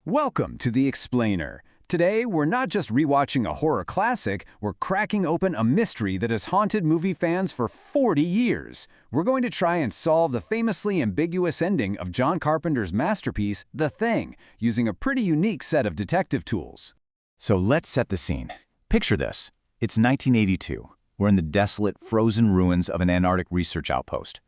Welcome to The Explainer. Today, we're not just rewatching a horror classic, we're cracking open a mystery that has haunted movie fans for 40 years. We're going to try and solve the famously ambiguous ending of John Carpenter's masterpiece, The Thing, using a pretty unique set of detective tools. So let's set the scene. Picture this. It's 1982. We're in the desolate, frozen ruins of an Antarctic research outpost.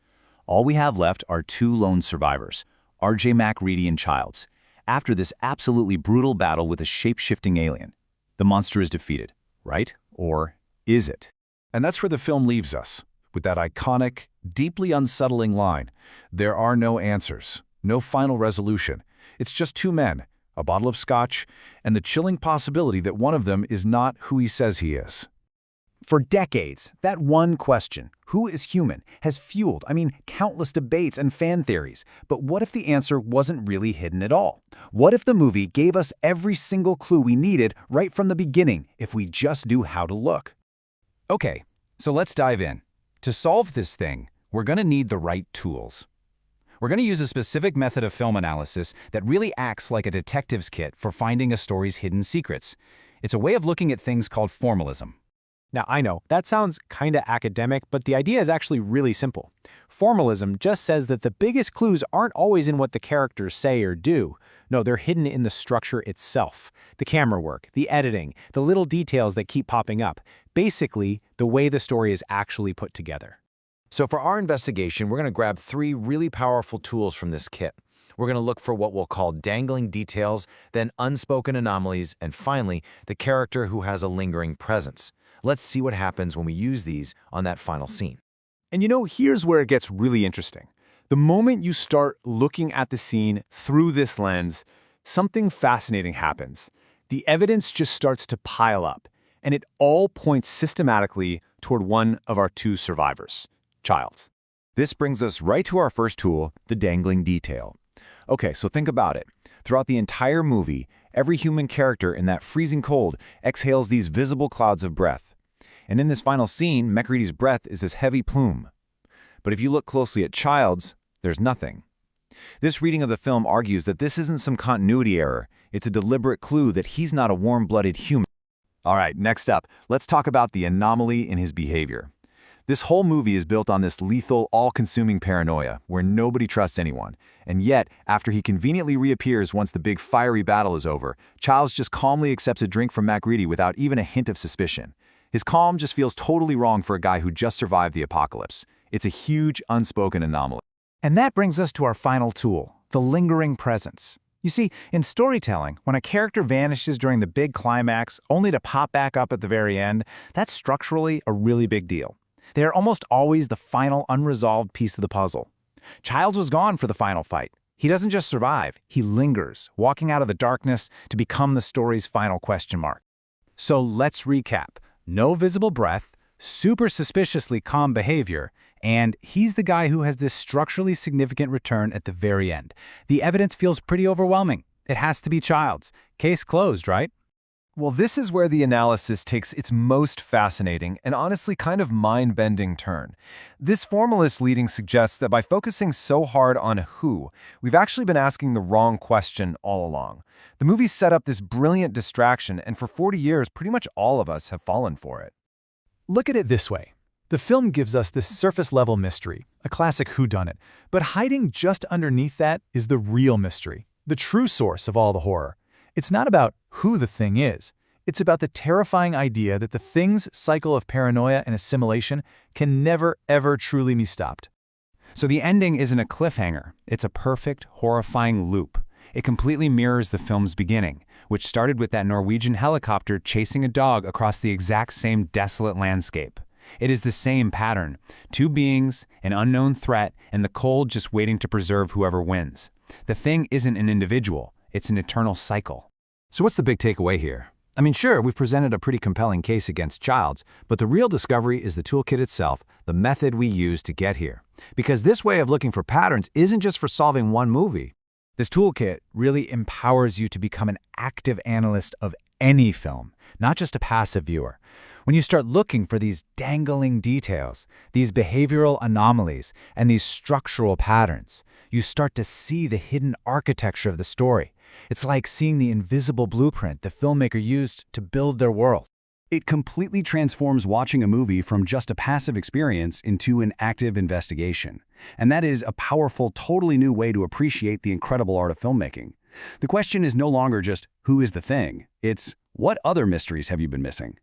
All we have left are two lone survivors, R.J. MacReady and Childs. After this absolutely brutal battle with a shape-shifting alien, the monster is defeated, right? Or is it? And that's where the film leaves us, with that iconic, deeply unsettling line. There are no answers, no final resolution. It's just two men, a bottle of scotch, and the chilling possibility that one of them is not who he says he is. For decades, that one question, who is human, has fueled, countless debates and fan theories. But what if the answer wasn't really hidden at all? What if the movie gave us every single clue we needed right from the beginning, if we just knew how to look? Okay, so let's dive in. To solve this thing, we're going to need the right tools. We're going to use a specific method of film analysis that really acts like a detective's kit for finding a story's hidden secrets. It's a way of looking at things called formalism. Now, I know, that sounds kinda academic, but the idea is actually really simple. Formalism just says that the biggest clues aren't always in what the characters say or do. No, they're hidden in the structure itself. The camera work, the editing, the little details that keep popping up. Basically, the way the story is actually put together. So for our investigation, we're going to grab three really powerful tools from this kit. We're going to look for what we'll call dangling details, then unspoken anomalies, and finally, the character who has a lingering presence. Let's see what happens when we use these on that final scene. And here's where it gets really interesting. The moment you start looking at the scene through this lens, something fascinating happens. The evidence just starts to pile up, and it all points systematically toward one of our two survivors, Childs. This brings us right to our first tool, the dangling detail. Okay, so think about it. Throughout the entire movie, every human character in that freezing cold exhales these visible clouds of breath. And in this final scene, MacReady's breath is this heavy plume. But if you look closely at Childs, there's nothing. This reading of the film argues that this isn't some continuity error. It's a deliberate clue that he's not a warm-blooded human. All right, next up, let's talk about the anomaly in his behavior. This whole movie is built on this lethal, all-consuming paranoia, where nobody trusts anyone. And yet, after he conveniently reappears once the big fiery battle is over, Childs just calmly accepts a drink from MacReady without even a hint of suspicion. His calm just feels totally wrong for a guy who just survived the apocalypse. It's a huge, unspoken anomaly. And that brings us to our final tool, the lingering presence. You see, in storytelling, when a character vanishes during the big climax only to pop back up at the very end, that's structurally a really big deal. They are almost always the final unresolved piece of the puzzle. Childs was gone for the final fight. He doesn't just survive, he lingers, walking out of the darkness to become the story's final question mark. So let's recap. No visible breath, super suspiciously calm behavior, and he's the guy who has this structurally significant return at the very end. The evidence feels pretty overwhelming. It has to be Childs. Case closed, right? Well, this is where the analysis takes its most fascinating and honestly kind of mind-bending turn. This formalist leading suggests that by focusing so hard on who, we've actually been asking the wrong question all along. The movie set up this brilliant distraction, and for 40 years, pretty much all of us have fallen for it. Look at it this way. The film gives us this surface-level mystery, a classic whodunit, but hiding just underneath that is the real mystery, the true source of all the horror. It's not about who the thing is. It's about the terrifying idea that the thing's cycle of paranoia and assimilation can never, ever truly be stopped. So the ending isn't a cliffhanger. It's a perfect, horrifying loop. It completely mirrors the film's beginning, which started with that Norwegian helicopter chasing a dog across the exact same desolate landscape. It is the same pattern. Two beings, an unknown threat, and the cold just waiting to preserve whoever wins. The thing isn't an individual. It's an eternal cycle. So what's the big takeaway here? Sure, we've presented a pretty compelling case against Childs, but the real discovery is the toolkit itself, the method we use to get here. Because this way of looking for patterns isn't just for solving one movie. This toolkit really empowers you to become an active analyst of any film, not just a passive viewer. When you start looking for these dangling details, these behavioral anomalies, and these structural patterns, you start to see the hidden architecture of the story. It's like seeing the invisible blueprint the filmmaker used to build their world. It completely transforms watching a movie from just a passive experience into an active investigation. And that is a powerful, totally new way to appreciate the incredible art of filmmaking. The question is no longer just, who is the thing? It's, what other mysteries have you been missing?